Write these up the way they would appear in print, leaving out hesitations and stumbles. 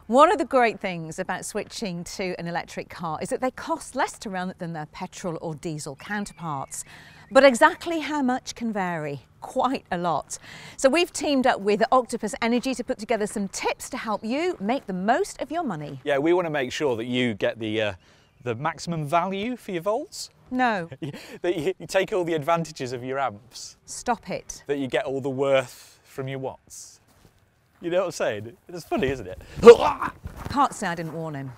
One of the great things about switching to an electric car is that they cost less to run than their petrol or diesel counterparts. But exactly how much can vary? Quite a lot. So we've teamed up with Octopus Energy to put together some tips to help you make the most of your money. Yeah, we want to make sure that you get the maximum value for your volts. No. That you take all the advantages of your amps. Stop it. That you get all the worth from your watts. You know what I'm saying? It's funny, isn't it? Can't say I didn't warn him.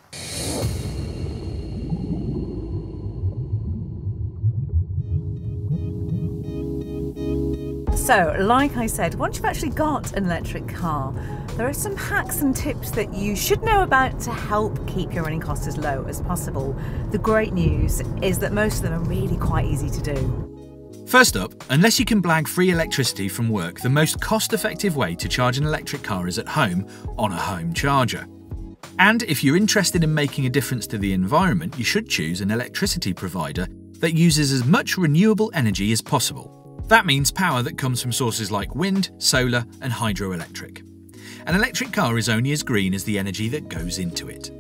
So, like I said, once you've actually got an electric car, there are some hacks and tips that you should know about to help keep your running costs as low as possible. The great news is that most of them are really quite easy to do. First up, unless you can blag free electricity from work, the most cost-effective way to charge an electric car is at home on a home charger. And if you're interested in making a difference to the environment, you should choose an electricity provider that uses as much renewable energy as possible. That means power that comes from sources like wind, solar and hydroelectric. An electric car is only as green as the energy that goes into it.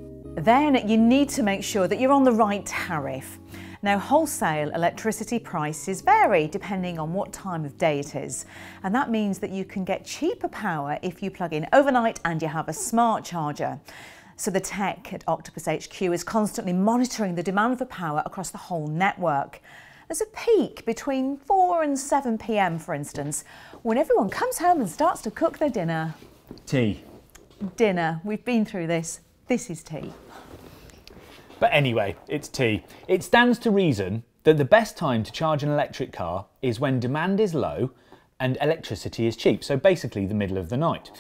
Then you need to make sure that you're on the right tariff. Now, wholesale electricity prices vary depending on what time of day it is. And that means that you can get cheaper power if you plug in overnight and you have a smart charger. So the tech at Octopus HQ is constantly monitoring the demand for power across the whole network. There's a peak between 4 and 7 p.m, for instance, when everyone comes home and starts to cook their dinner. Tea. Dinner. We've been through this. This is tea. But anyway, it's tea. It stands to reason that the best time to charge an electric car is when demand is low and electricity is cheap, so basically the middle of the night.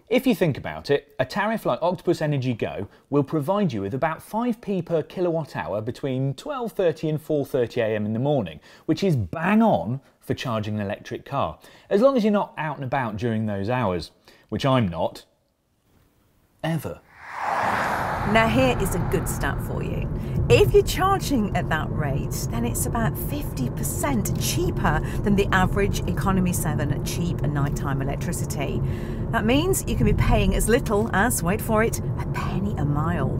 If you think about it, a tariff like Octopus Energy Go will provide you with about 5p per kilowatt hour between 12:30 and 4:30 a.m. in the morning, which is bang on for charging an electric car, as long as you're not out and about during those hours, which I'm not, ever. Now here is a good stat for you. If you're charging at that rate, then it's about 50% cheaper than the average Economy 7 cheap nighttime electricity. That means you can be paying as little as, wait for it, a penny a mile.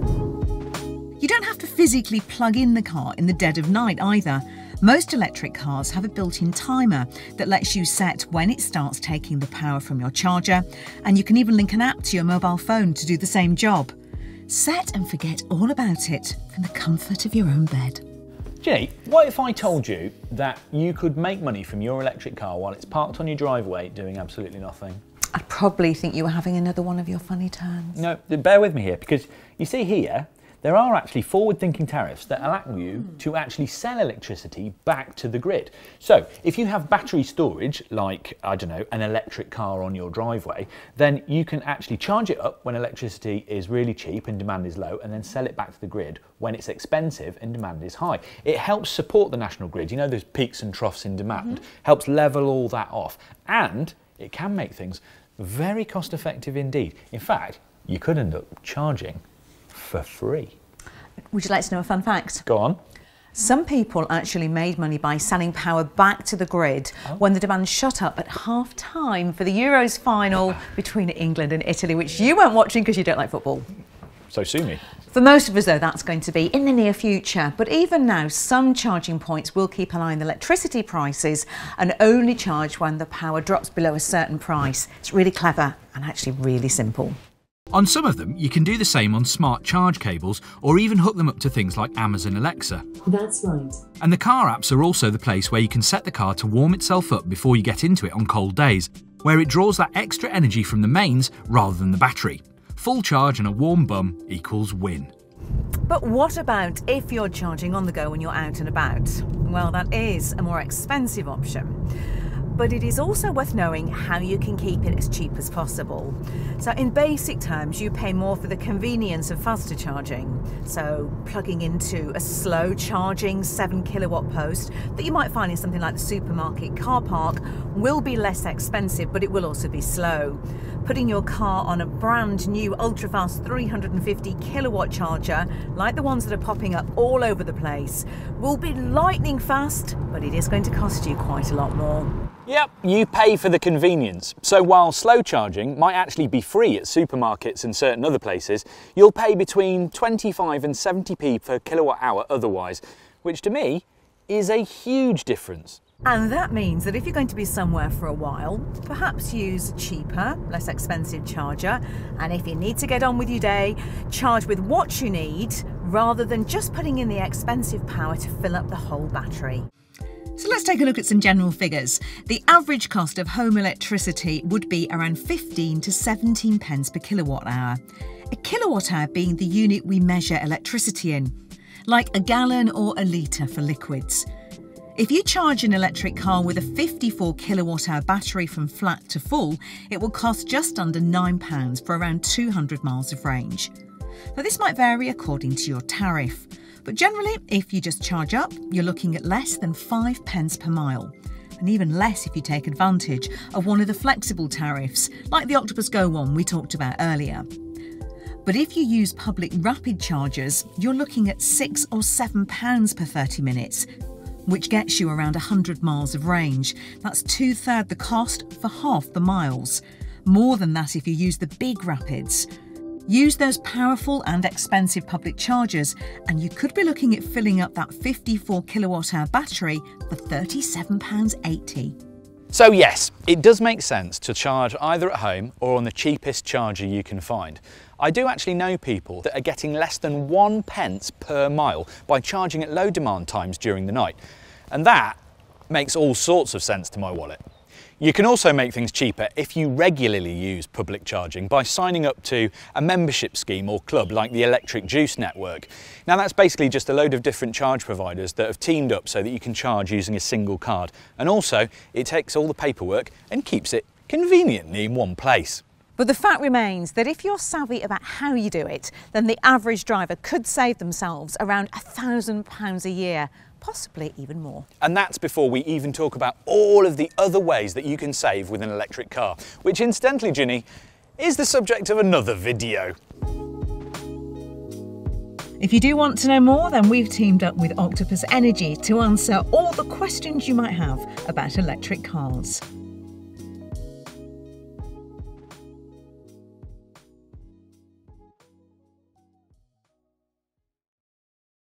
You don't have to physically plug in the car in the dead of night either. Most electric cars have a built-in timer that lets you set when it starts taking the power from your charger, and you can even link an app to your mobile phone to do the same job. Set and forget all about it from the comfort of your own bed. Jenny, what if I told you that you could make money from your electric car while it's parked on your driveway doing absolutely nothing? I'd probably think you were having another one of your funny turns. No, bear with me here, because you see here, there are actually forward-thinking tariffs that allow you to actually sell electricity back to the grid. So if you have battery storage, like, I don't know, an electric car on your driveway, then you can actually charge it up when electricity is really cheap and demand is low, and then sell it back to the grid when it's expensive and demand is high. It helps support the national grid. You know, those peaks and troughs in demand, helps level all that off. And it can make things very cost-effective indeed. In fact, you could end up charging for free. Would you like to know a fun fact? Go on. Some people actually made money by selling power back to the grid when the demand shut up at half-time for the Euros final between England and Italy, which you weren't watching because you don't like football. So sue me. For most of us, though, that's going to be in the near future. But even now, some charging points will keep an eye on the electricity prices and only charge when the power drops below a certain price. It's really clever and actually really simple. On some of them, you can do the same on smart charge cables or even hook them up to things like Amazon Alexa. That's right. And the car apps are also the place where you can set the car to warm itself up before you get into it on cold days, where it draws that extra energy from the mains rather than the battery. Full charge and a warm bum equals win. But what about if you're charging on the go when you're out and about? Well, that is a more expensive option. But it is also worth knowing how you can keep it as cheap as possible. So in basic terms, you pay more for the convenience of faster charging. So plugging into a slow charging 7 kilowatt post that you might find in something like the supermarket car park will be less expensive, but it will also be slow. Putting your car on a brand new ultra-fast 350 kilowatt charger, like the ones that are popping up all over the place, will be lightning fast, but it is going to cost you quite a lot more. Yep, you pay for the convenience. So while slow charging might actually be free at supermarkets and certain other places, you'll pay between 25 and 70p per kilowatt hour otherwise, which to me is a huge difference. And that means that if you're going to be somewhere for a while, perhaps use a cheaper, less expensive charger. And if you need to get on with your day, charge with what you need rather than just putting in the expensive power to fill up the whole battery. So let's take a look at some general figures. The average cost of home electricity would be around 15 to 17 pence per kilowatt hour. A kilowatt hour being the unit we measure electricity in, like a gallon or a litre for liquids. If you charge an electric car with a 54 kilowatt hour battery from flat to full, it will cost just under £9 for around 200 miles of range. Now this might vary according to your tariff, but generally if you just charge up, you're looking at less than 5 pence per mile. And even less if you take advantage of one of the flexible tariffs, like the Octopus Go one we talked about earlier. But if you use public rapid chargers, you're looking at £6 or £7 per 30 minutes, which gets you around 100 miles of range. That's 2/3 the cost for half the miles. More than that if you use the big rapids. Use those powerful and expensive public chargers and you could be looking at filling up that 54 kilowatt hour battery for £37.80. So yes, it does make sense to charge either at home or on the cheapest charger you can find. I do actually know people that are getting less than 1 pence per mile by charging at low demand times during the night. And that makes all sorts of sense to my wallet. You can also make things cheaper if you regularly use public charging by signing up to a membership scheme or club like the Electric Juice Network. Now that's basically just a load of different charge providers that have teamed up so that you can charge using a single card. And also it takes all the paperwork and keeps it conveniently in one place. But the fact remains that if you're savvy about how you do it, then the average driver could save themselves around £1,000 a year, possibly even more. And that's before we even talk about all of the other ways that you can save with an electric car, which incidentally, Ginny, is the subject of another video. If you do want to know more, then we've teamed up with Octopus Energy to answer all the questions you might have about electric cars.